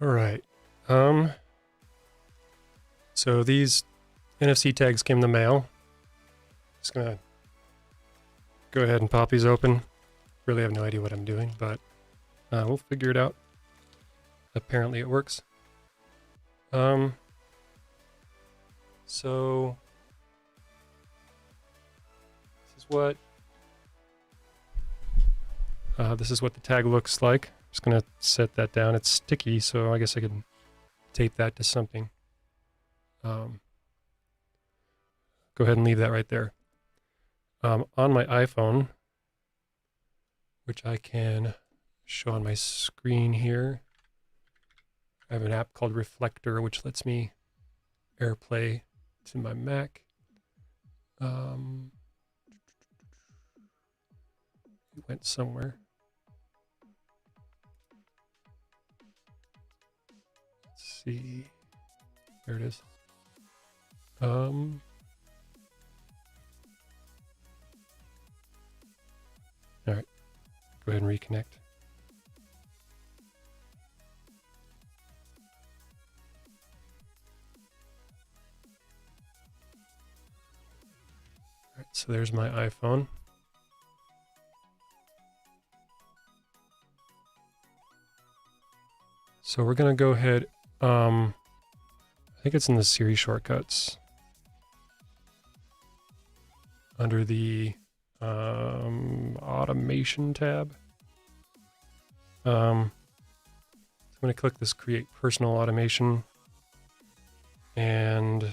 All right. So these NFC tags came in the mail. Just gonna go ahead and pop these open. Really have no idea what I'm doing, but we'll figure it out. Apparently it works. So this is what the tag looks like. Just gonna set that down. It's sticky, so I guess I could tape that to something. Go ahead and leave that right there. On my iPhone, which I can show on my screen here, I have an app called Reflector, which lets me AirPlay to my Mac. It went somewhere. Let's see. There it is. All right, go ahead and reconnect. All right, so there's my iPhone. So we're gonna go ahead, I think it's in the Siri Shortcuts under the automation tab. So I'm going to click this create personal automation, and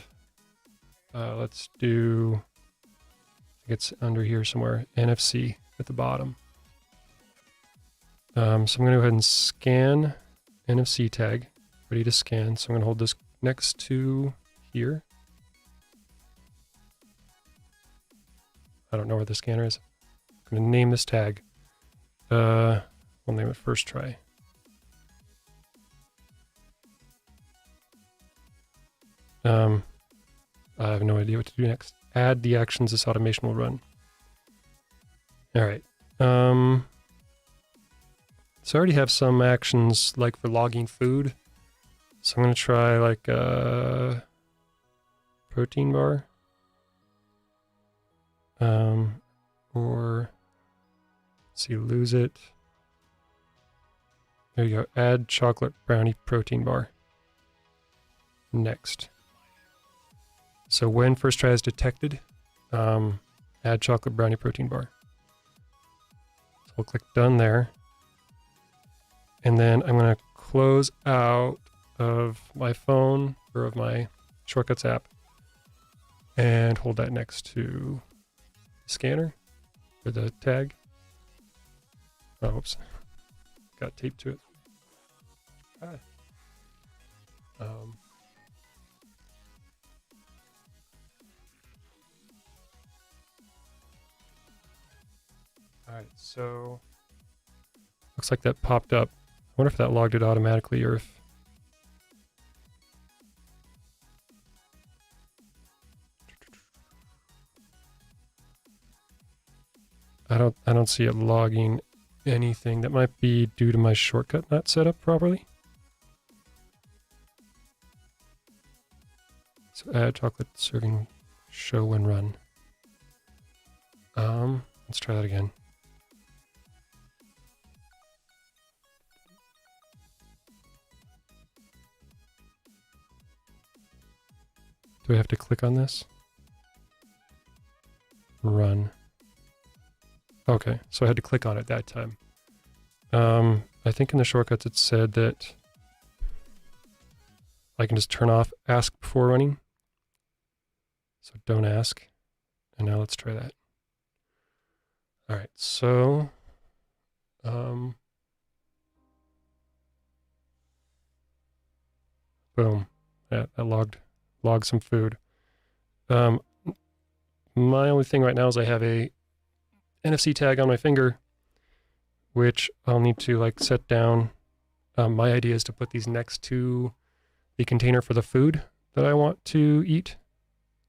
let's do, I think it's under here somewhere, NFC at the bottom. So I'm going to go ahead and scan NFC tag, ready to scan. So I'm going to hold this next to here. I don't know where the scanner is. I'm going to name this tag. We'll name it first try. I have no idea what to do next. Add the actions this automation will run. All right. So I already have some actions like for logging food. So I'm going to try like a protein bar. Or let's see, lose it. There you go. Add chocolate brownie protein bar. Next. So when first try is detected, add chocolate brownie protein bar. So we'll click done there. And then I'm going to close out of my phone or of my Shortcuts app and hold that next to the scanner or the tag. Oh, oops. Got taped to it. Alright, so looks like that popped up. I wonder if that logged it automatically or if I don't see it logging anything. That might be due to my shortcut not set up properly. So add chocolate serving show when run. Let's try that again. Do I have to click on this? Run. Okay, so I had to click on it that time. I think in the shortcuts it said that I can just turn off ask before running. So don't ask. And now let's try that. All right, so boom. Yeah, that logged some food. My only thing right now is I have a NFC tag on my finger, which I'll need to like set down. My idea is to put these next to the container for the food that I want to eat,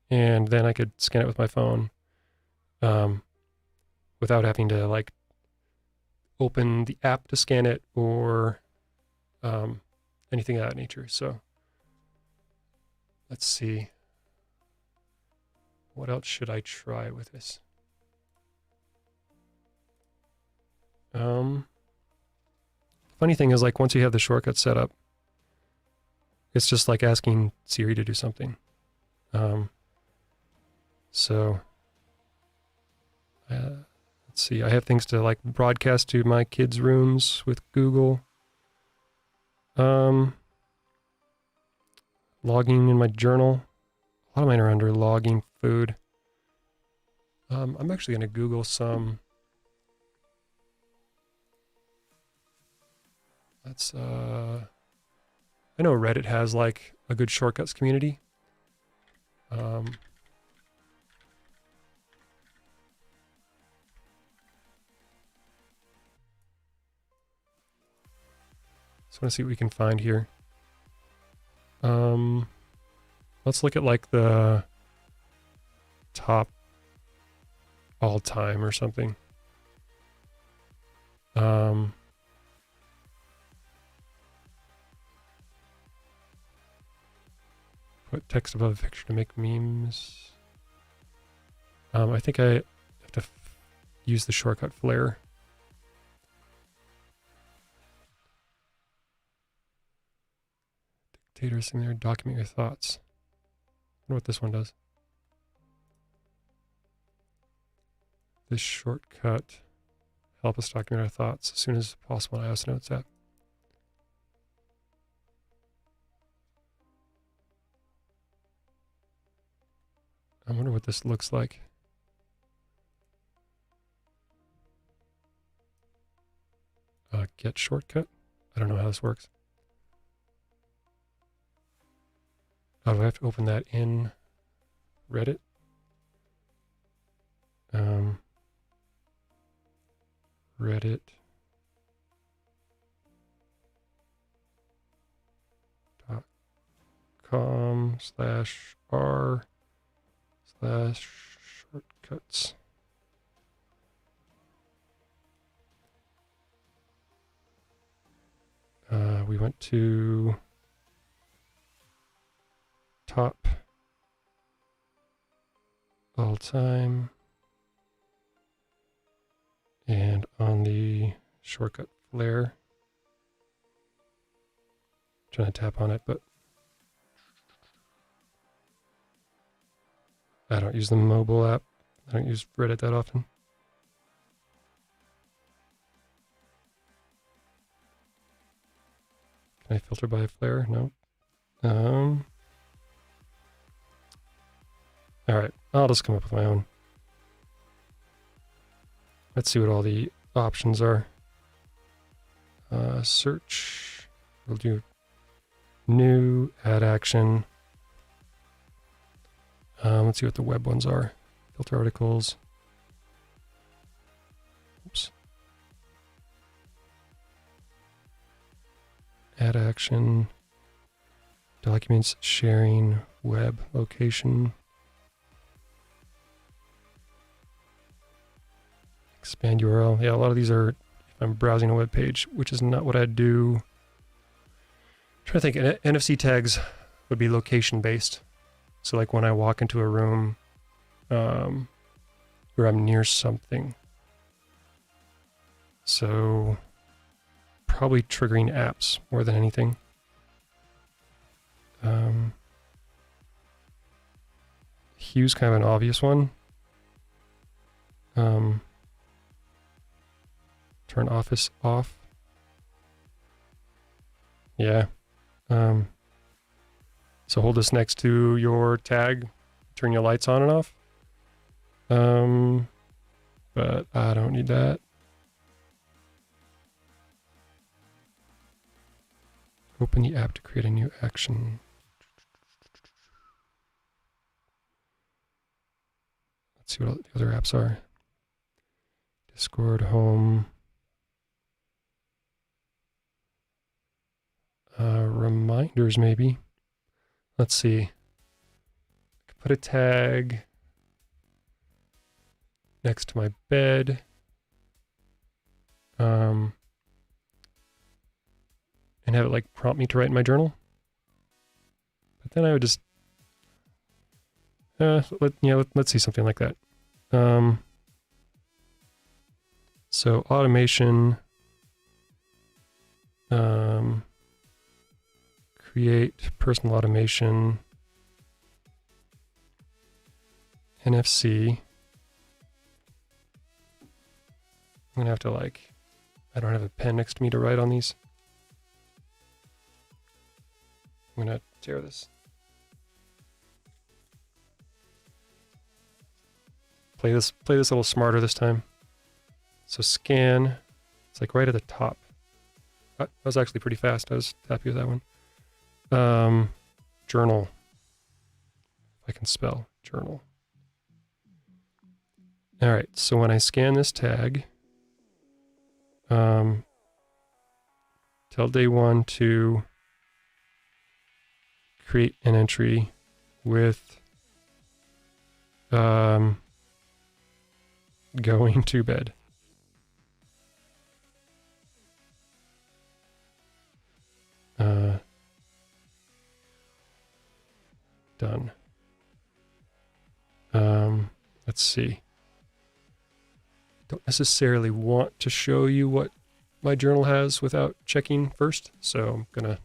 and then I could scan it with my phone without having to like open the app to scan it or anything of that nature. So let's see. What else should I try with this? Funny thing is, like, once you have the shortcut set up, it's just like asking Siri to do something. So let's see. I have things to like broadcast to my kids' rooms with Google. Logging in my journal. A lot of mine are under logging food. I'm actually going to Google some. That's I know Reddit has like a good shortcuts community. So I want to see what we can find here. Let's look at like the top all time or something. Put text above the picture to make memes. I think I have to use the shortcut flare. Dictators in there, document your thoughts. I wonder what this one does. This shortcut help us document our thoughts as soon as possible in iOS Notes app. I wonder what this looks like. Get shortcut? I don't know how this works. Oh, do I have to open that in Reddit? reddit.com/r/shortcuts. We went to top all time, and on the shortcut flare, trying to tap on it, but I don't use the mobile app. I don't use Reddit that often. Can I filter by flare? No. All right, I'll just come up with my own. Let's see what all the options are. Search. We'll do new, add action. Let's see what the web ones are. Filter articles. Oops. Add action. Documents, sharing, web, location. Expand URL. Yeah, a lot of these are if I'm browsing a web page, which is not what I'd do. I'm trying to think. NFC tags would be location based. So like when I walk into a room where I'm near something. So probably triggering apps more than anything. Hue's kind of an obvious one. Turn office off. Yeah. So hold this next to your tag, turn your lights on and off. But I don't need that. Open the app to create a new action. Let's see what the other apps are. Discord, home. Reminders maybe. Let's see. Put a tag next to my bed. And and have it like prompt me to write in my journal. But then I would just, let's see something like that. So automation, create personal automation, NFC. I'm gonna have to like, I don't have a pen next to me to write on these. I'm gonna tear this. Play this a little smarter this time. So scan, it's like right at the top. That was actually pretty fast. I was happy with that one. Journal. If I can spell journal. All right, so when I scan this tag, tell day one to create an entry with going to bed. Done. Let's see. Don't necessarily want to show you what my journal has without checking first, so I'm gonna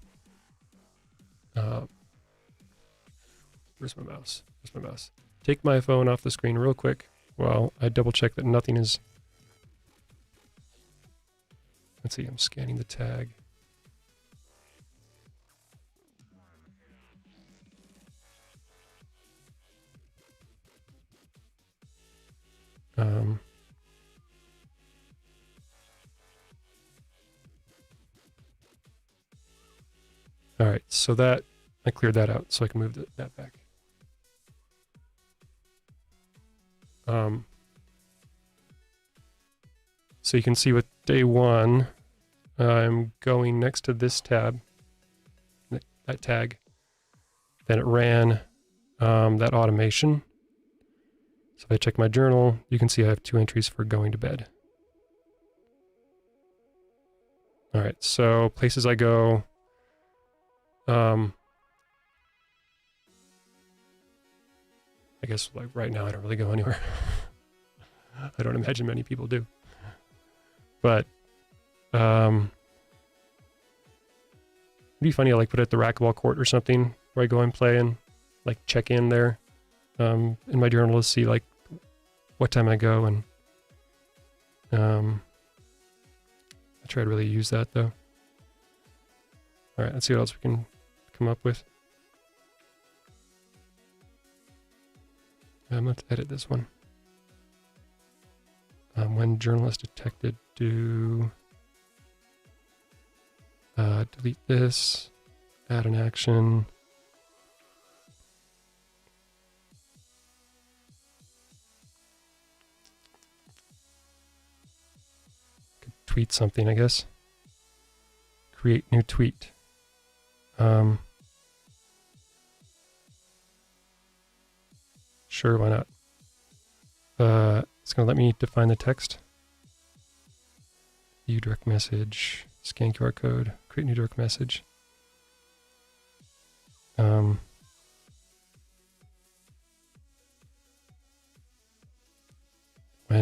where's my mouse? Take my phone off the screen real quick while I double check that nothing is. Let's see, I'm scanning the tag. All right, so that I cleared that out, so I can move that back. So you can see with day one, I'm going next to this tab, that tag. Then it ran that automation. So if I check my journal, you can see I have 2 entries for going to bed. All right, so places I go. I guess like right now I don't really go anywhere. I don't imagine many people do. But it'd be funny to like put it at the racquetball court or something where I go and play and like check in there in my journal to see like what time I go, and I try to really use that though. All right, let's see what else we can come up with. Let's edit this one. When journal is detected, do delete this, add an action. Could tweet something, I guess. Create new tweet. Sure, why not? It's going to let me define the text. View direct message, scan QR code, create new direct message. When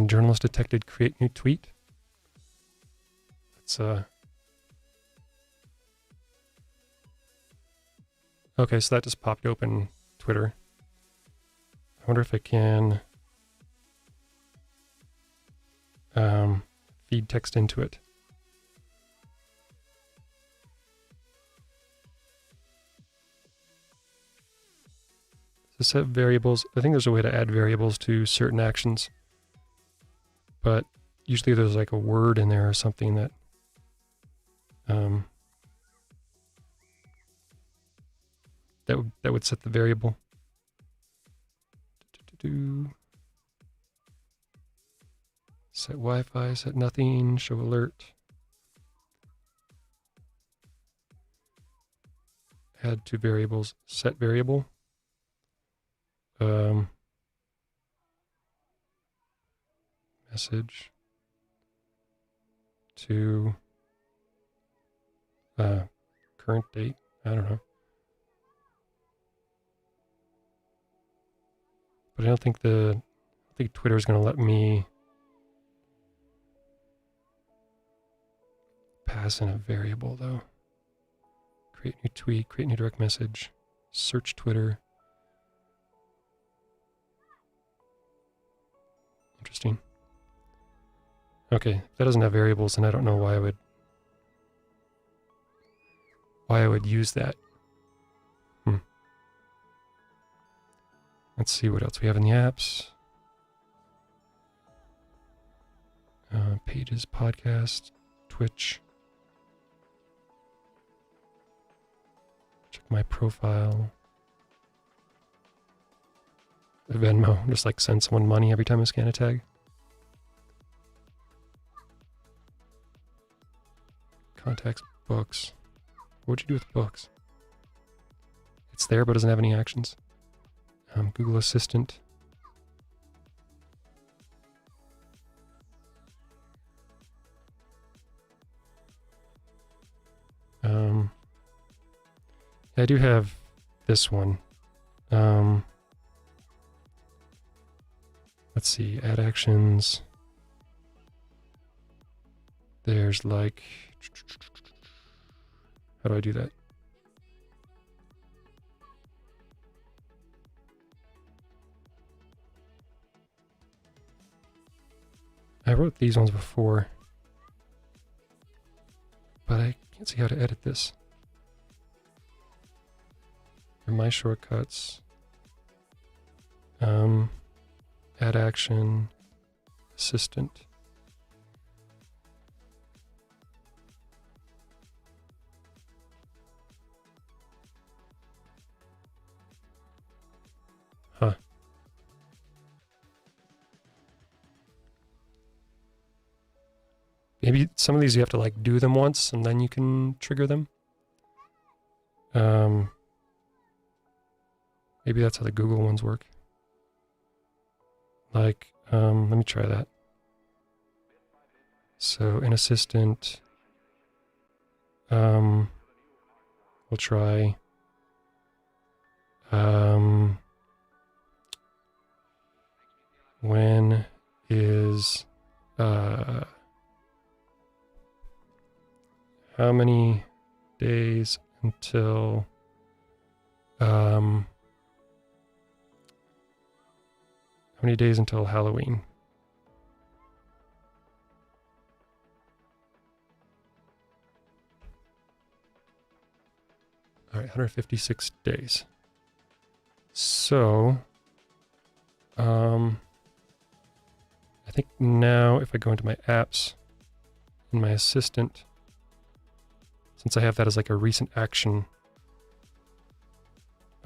journalist detected, create new tweet. Let's okay, so that just popped open Twitter. I wonder if I can feed text into it. So set variables. I think there's a way to add variables to certain actions, but usually there's like a word in there or something that that would set the variable. Set Wi-Fi, set nothing, show alert. Add two variables, set variable. Message to current date. I don't know. But I don't think Twitter is going to let me pass in a variable though. Create new tweet, create new direct message, search Twitter. Interesting. Okay, if that doesn't have variables, then I don't know why I would use that. Let's see what else we have in the apps. Pages, podcast, Twitch. Check my profile. Venmo, just like send someone money every time I scan a tag. Contacts, books. What'd you do with books? It's there, but doesn't have any actions. Google Assistant. I do have this one. Let's see, add actions. There's like, how do I do that? I wrote these ones before, but I can't see how to edit this. Or my shortcuts. Add action, assistant. Huh. Maybe some of these you have to like do them once and then you can trigger them. Maybe that's how the Google ones work. Like, let me try that. So in Assistant, we'll try, when is, how many days until, how many days until Halloween? All right, 156 days. So, I think now if I go into my apps in my assistant, since I have that as like a recent action,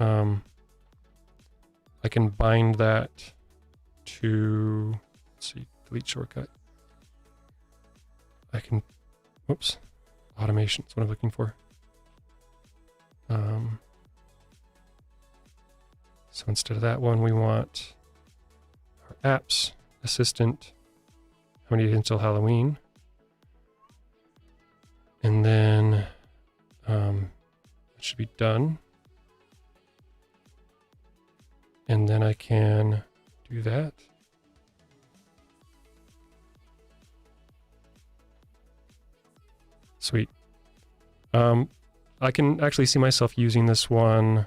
I can bind that to, let's see, delete shortcut. I can, whoops, automation is what I'm looking for. So instead of that one, we want our apps, assistant, how many days until Halloween? And then it should be done. And then I can do that. Sweet. I can actually see myself using this one.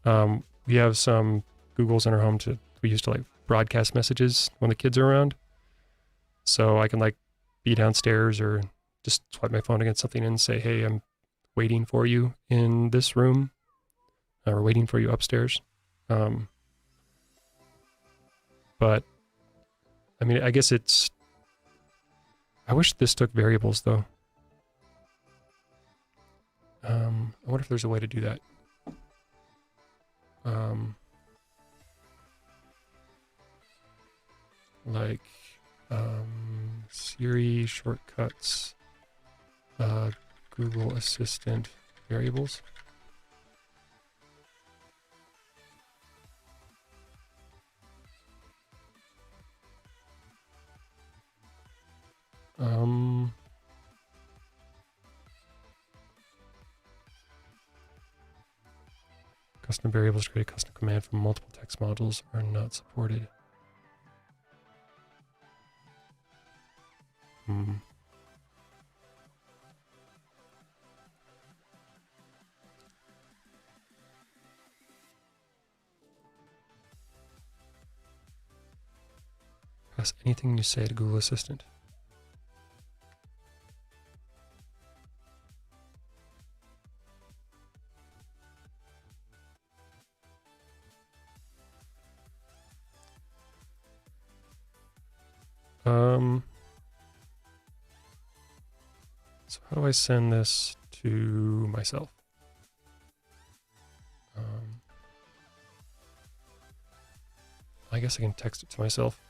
We have some Googles in our home we used to like broadcast messages when the kids are around. So I can like be downstairs or just swipe my phone against something and say, hey, I'm waiting for you in this room or waiting for you upstairs. But I mean, I guess I wish this took variables though. I wonder if there's a way to do that. Like Siri Shortcuts, Google Assistant variables. Custom variables to create a custom command from multiple text modules are not supported. Pass anything you say to Google Assistant. So how do I send this to myself? I guess I can text it to myself.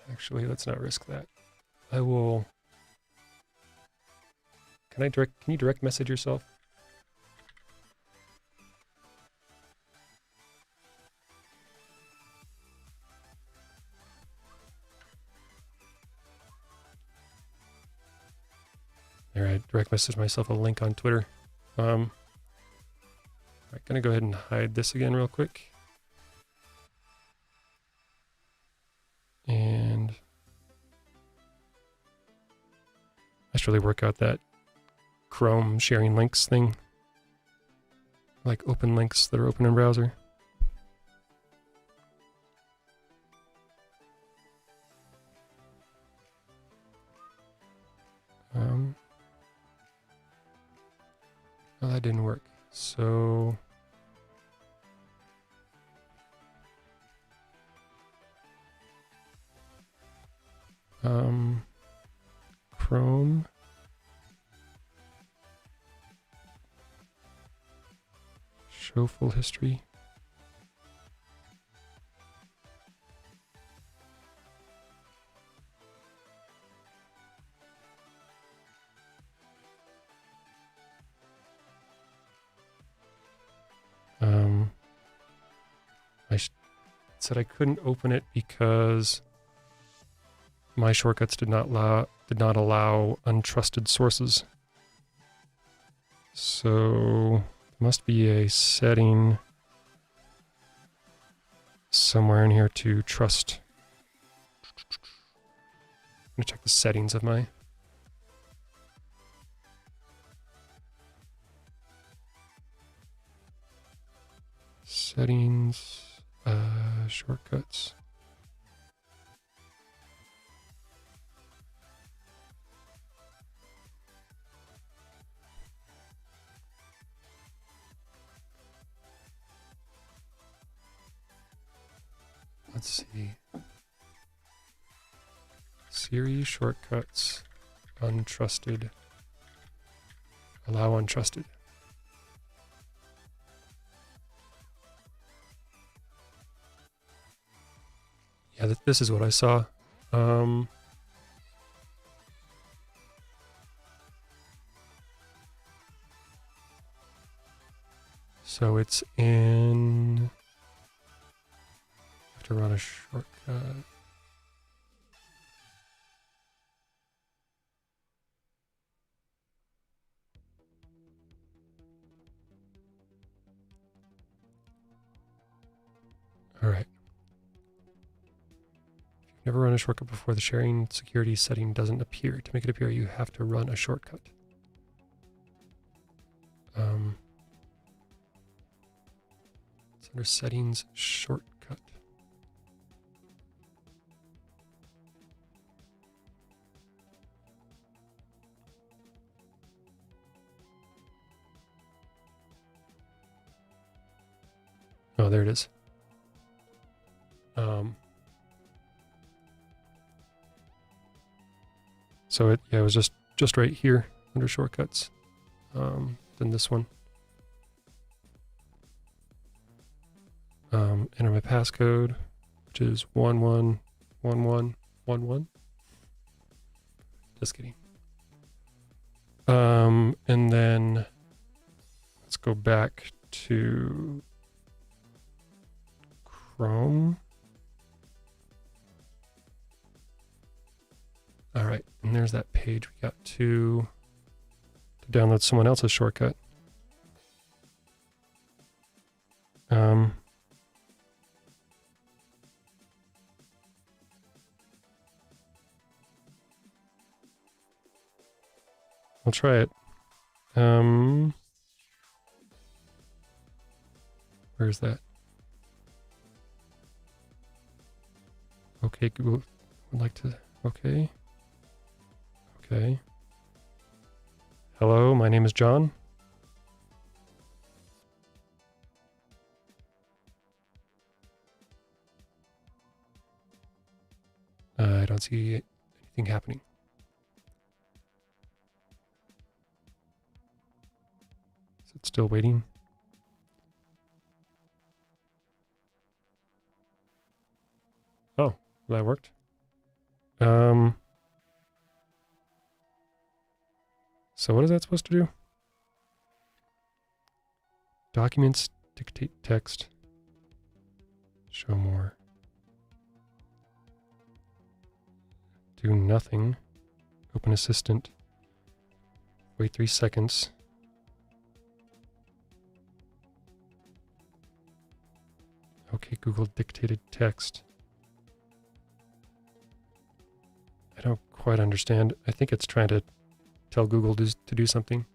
Actually, let's not risk that. I will. Can you direct message yourself? There, I direct message myself a link on Twitter. I'm gonna go ahead and hide this again real quick. And I should really work out that Chrome sharing links thing. Like open links that are open in browser. Well, that didn't work. So Chrome. Show full history. I said I couldn't open it because my shortcuts did not allow untrusted sources. So there must be a setting somewhere in here to trust. I'm gonna check the settings of my. Settings, shortcuts. Let's see. Siri Shortcuts, untrusted, allow untrusted. Yeah, this is what I saw. So it's in. I have to run a shortcut. All right. Never run a shortcut before the sharing security setting doesn't appear. To make it appear, you have to run a shortcut. It's under settings, shortcut. Oh, there it is. So it was just right here under shortcuts. Then this one. Enter my passcode. which is 111111. Just kidding. And then let's go back to Chrome. All right, and there's that page. We got to download someone else's shortcut. I'll try it. Where's that? Okay, Google would like to, okay. Okay. Hello, my name is John. I don't see anything happening. Is it still waiting? Oh, that worked. So what is that supposed to do? Documents, dictate text, show more. Do nothing. Open Assistant. Wait 3 seconds. Okay, Google dictated text. I don't quite understand. I think it's trying to tell Google to do something.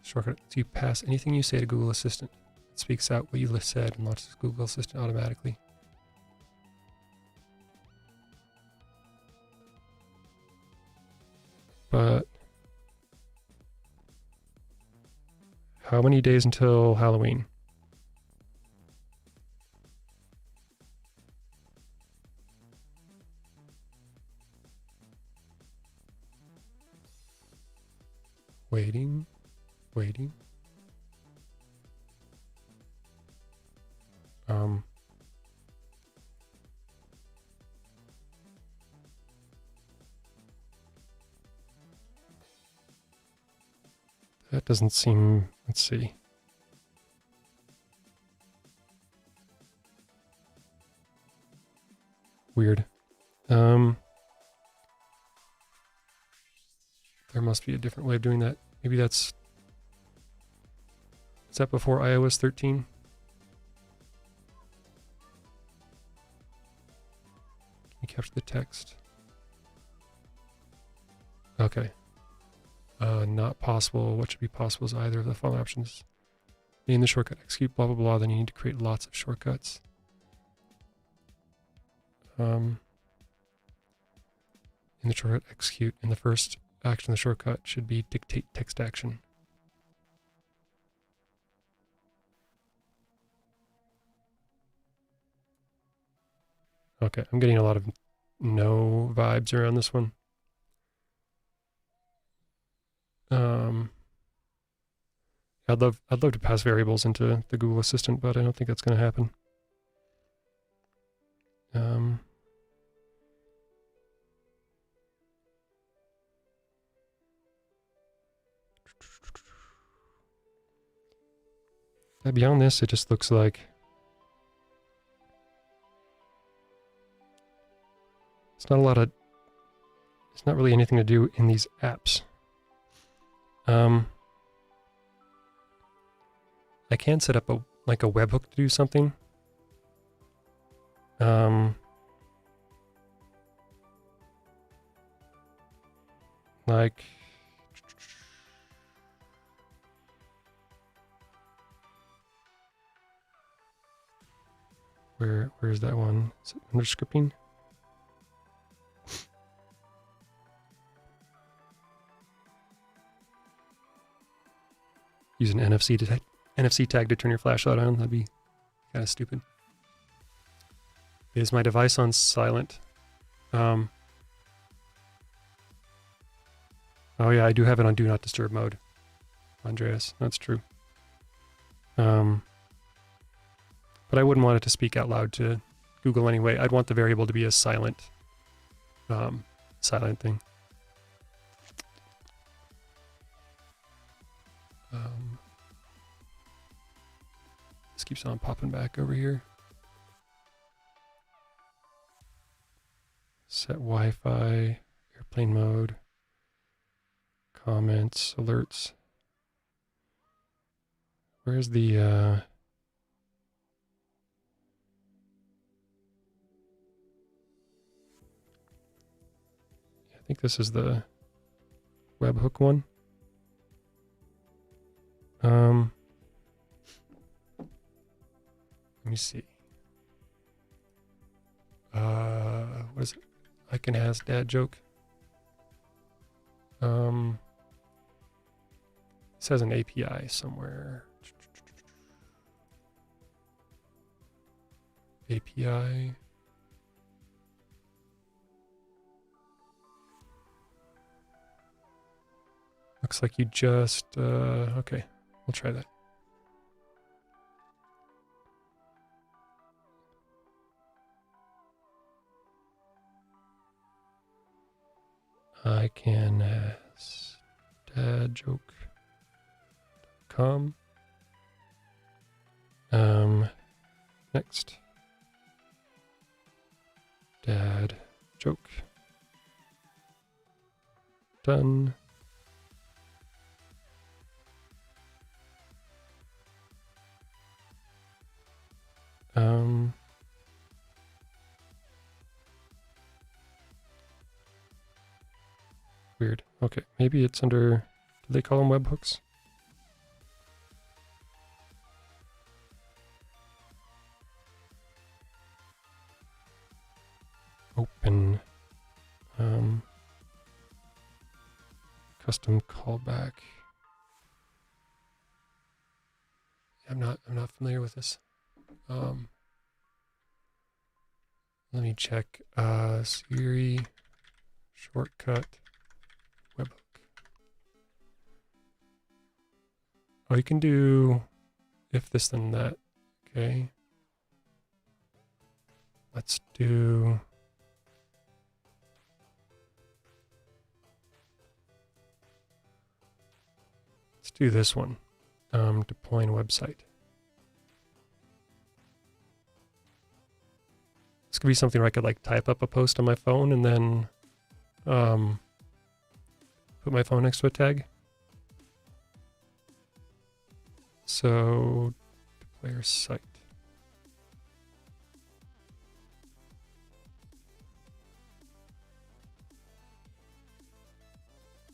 Shortcut. So you pass anything you say to Google Assistant. It speaks out what you said and launches Google Assistant automatically. But how many days until Halloween? Waiting. That doesn't seem, let's see. Weird. There must be a different way of doing that. Maybe that's, is that before iOS 13? Can you capture the text? Okay. Not possible. What should be possible is either of the following options. Name the shortcut, execute, blah, blah, blah. Then you need to create lots of shortcuts. In the shortcut, execute. And the first action of the shortcut should be dictate text action. Okay, I'm getting a lot of no vibes around this one. I'd love to pass variables into the Google Assistant, but I don't think that's going to happen. Beyond this, it just looks like it's not really anything to do in these apps. I can set up a webhook to do something. Like where's that one? Is it under scripting? Use an NFC tag to turn your flashlight on. That'd be kind of stupid. Is my device on silent? Oh yeah, I do have it on Do Not Disturb mode. Andreas. That's true. But I wouldn't want it to speak out loud to Google anyway. I'd want the variable to be a silent, silent thing. This keeps on popping back over here. Set Wi-Fi, airplane mode, comments, alerts. Where's the, I think this is the webhook one. Let me see. What is it? I can ask dad joke. It says an API somewhere. API. Looks like you just, okay, we'll try that. I can ask dadjoke.com. Next. Dad joke. Done. Weird. Okay, maybe it's under, do they call them webhooks? Open. Custom callback. I'm not familiar with this. Let me check. Siri shortcut webhook. Oh, you can do if this then that. Okay. Let's do. Let's do this one. Deploying website. This could be something where I could like type up a post on my phone and then put my phone next to a tag. So deploy our site.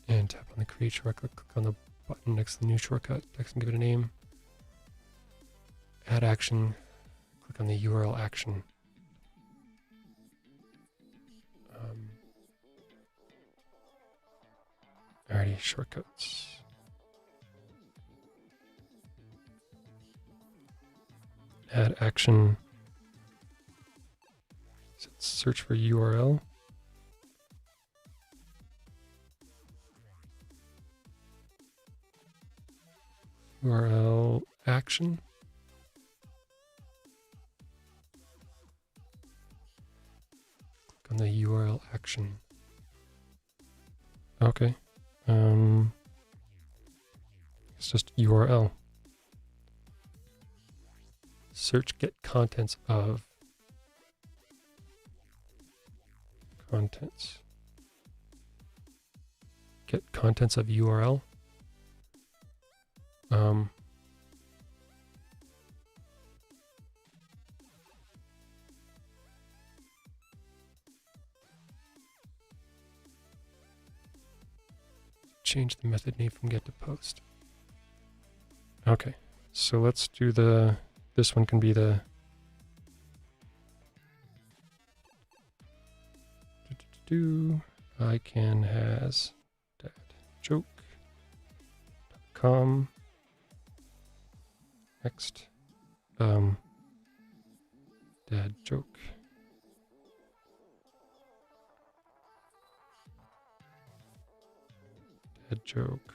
And tap on the create shortcut, click on the button next to the new shortcut, text and give it a name. Add action, click on the URL action. Alrighty, shortcuts. Add action. Search for URL. URL action. Click on the URL action. Okay. It's just URL. Search get contents of. Contents. Get contents of URL. Change the method name from get to post. Okay, so let's do this one can be the I can has dadjoke.com. Next, dad joke. Dad joke.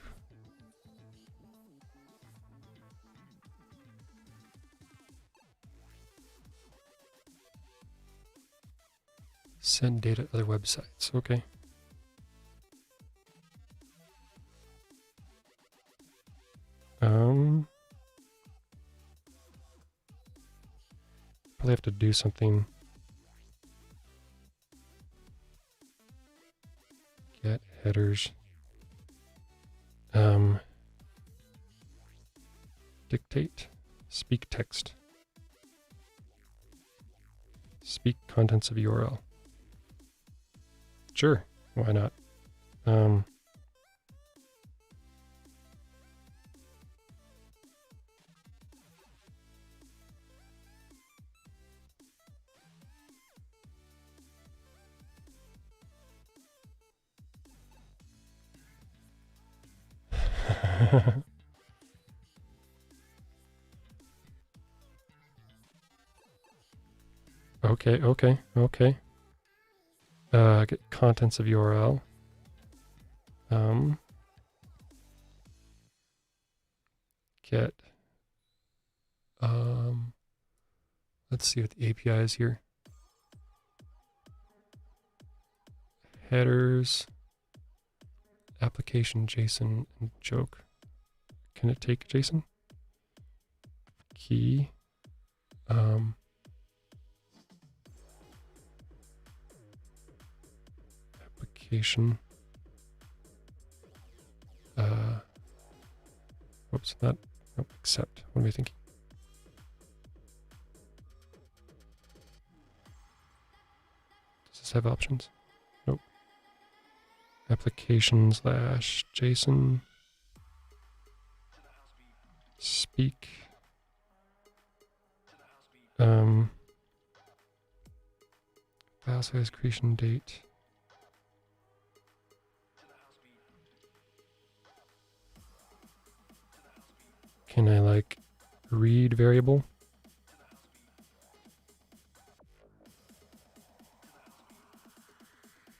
Send data to other websites. Okay. Probably have to do something. Get headers. Dictate. Speak text. Speak contents of URL. Sure, why not? Okay. Get contents of URL. Get, let's see what the API is here. Headers, application JSON, and joke. Can it take JSON? Key. Application. Whoops, not, nope, accept. What am I thinking? Does this have options? Nope. Application / JSON. Speak. File size, creation date. Can I like read variable?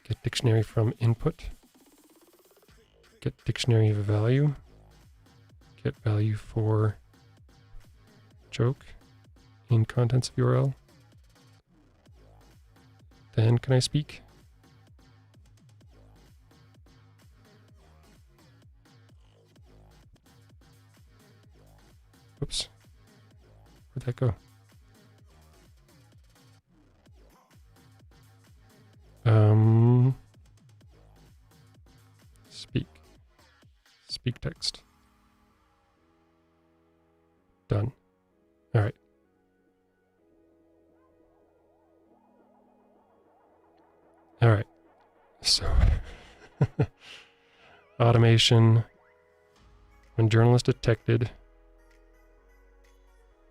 Get dictionary from input. Get dictionary of value. Get value for joke in contents of URL. Then can I speak? Oops. Where'd that go? Speak. Speak text. Done. All right. All right. So automation. When journalist detected,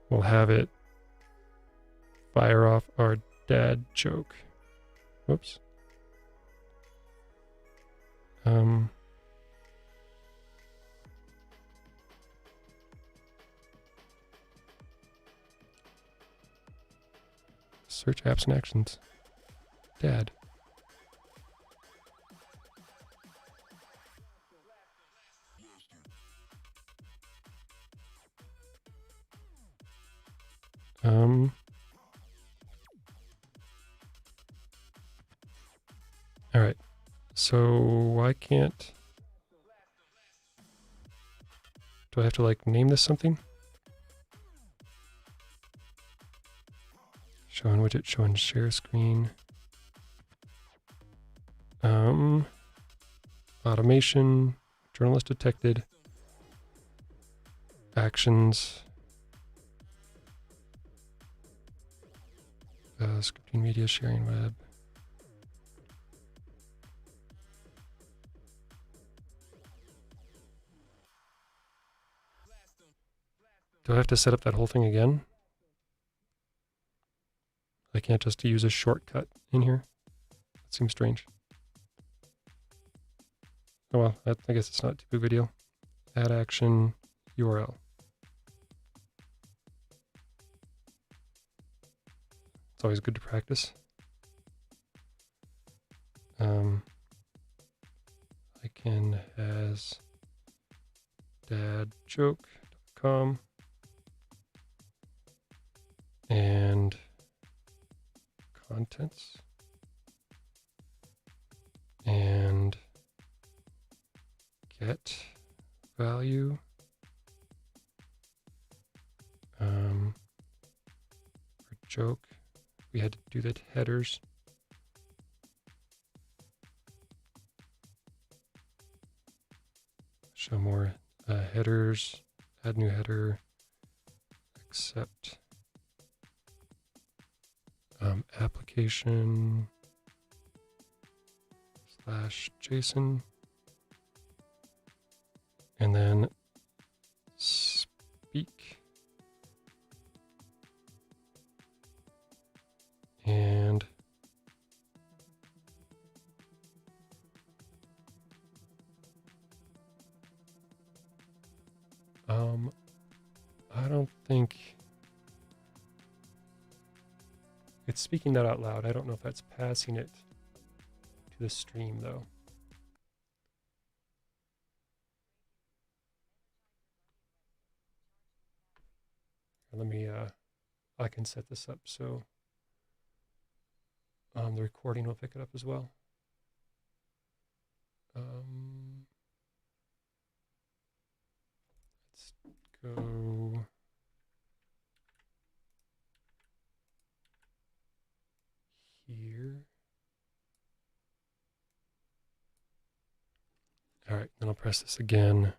we'll have it fire off our dad joke. Whoops. Search apps and actions. Dad. All right. So why can't, do I have to like name this something? Show on widget, show on share screen. Automation, journalist detected, actions, scripting media, sharing web. Do I have to set up that whole thing again? I can't just use a shortcut in here. That seems strange. Oh well, I guess it's not too big of a deal. Add action, URL. It's always good to practice. I can has dadjoke.com and contents. get value. For joke, we had to do the headers. Show more headers, add new header, accept application /JSON, and then speak, and I don't think it's speaking that out loud. I don't know if that's passing it to the stream though. Let me, I can set this up so the recording will pick it up as well. Let's go here. All right, then I'll press this again.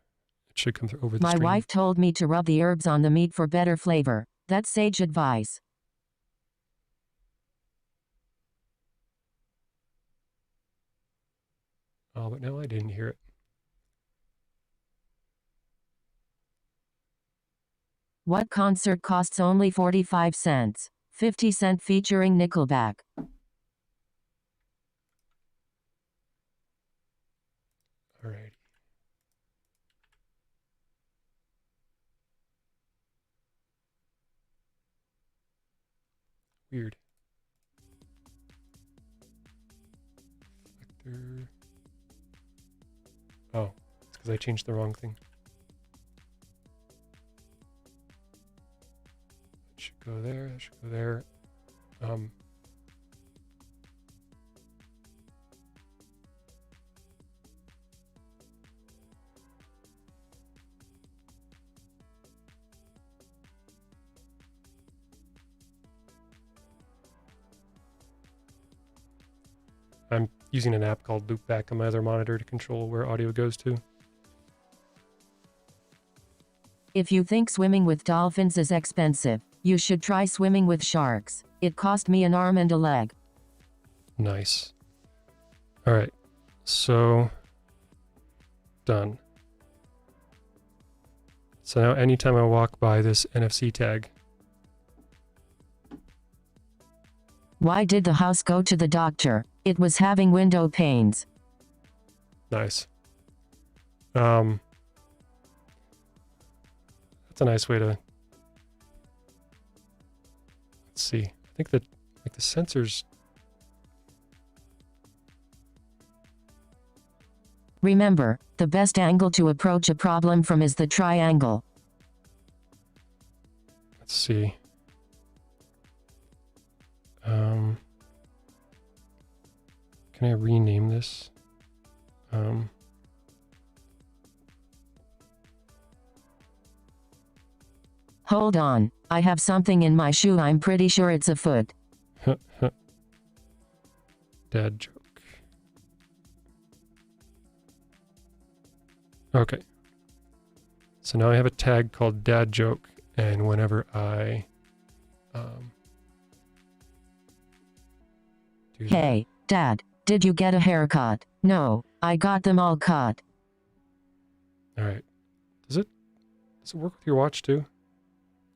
It should come through over the stream. My wife told me to rub the herbs on the meat for better flavor. That's sage advice. Oh, but no, I didn't hear it. What concert costs only 45 cents? 50 Cent featuring Nickelback. All right. Weird. Selector. Oh, it's because I changed the wrong thing. It should go there. It should go there. I'm using an app called Loopback on my other monitor to control where audio goes to. If you think swimming with dolphins is expensive, you should try swimming with sharks. It cost me an arm and a leg. Nice. All right. So, done. So now anytime I walk by this NFC tag. Why did the house go to the doctor? It was having window panes. Nice. That's a nice way to, let's see. I think that like the sensors. Remember, the best angle to approach a problem from is the triangle. Let's see. Can I rename this? Hold on, I have something in my shoe. I'm pretty sure it's a foot. Dad joke. Okay. So now I have a tag called dad joke, and whenever I do Hey, Dad, did you get a haircut? No, I got them all cut. All right. Does it work with your watch too?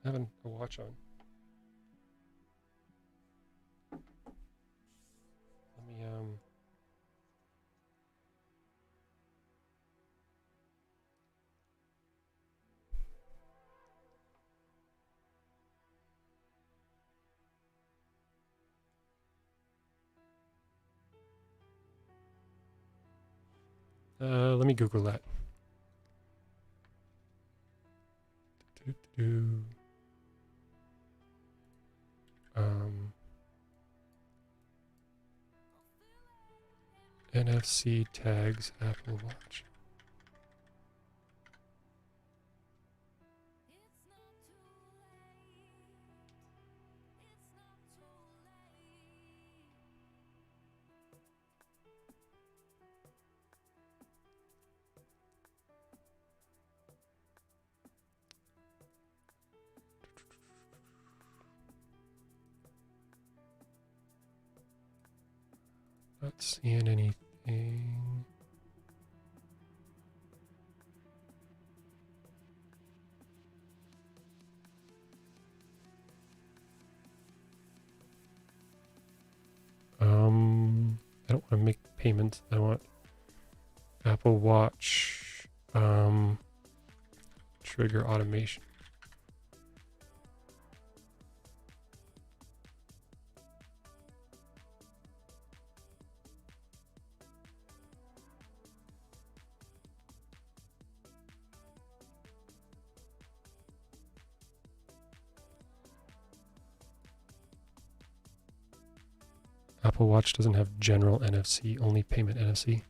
I have a watch on. Let me let me Google that. NFC tags Apple Watch. Not seeing anything. I don't want to make payments. I want Apple Watch trigger automation. Apple Watch doesn't have general NFC, only payment NFC.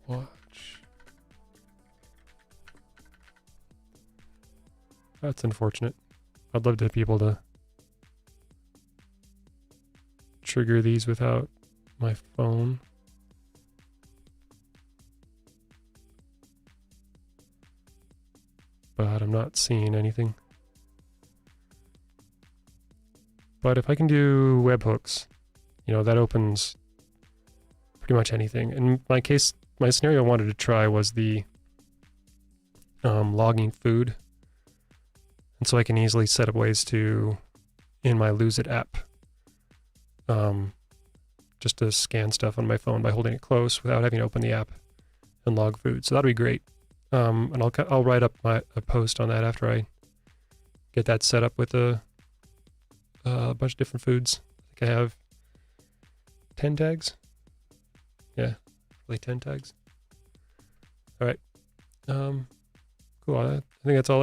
Watch. That's unfortunate. I'd love to be able to trigger these without my phone. But I'm not seeing anything. But if I can do webhooks, that opens pretty much anything. In my case, my scenario I wanted to try was the logging food. And so I can easily set up ways to, in my Lose It app, just to scan stuff on my phone by holding it close without having to open the app and log food. So that'd be great. And I'll write up a post on that after I get that set up with a bunch of different foods. I think I have 10 tags. Yeah, really 10 tags. All right. Cool. I think that's all I got.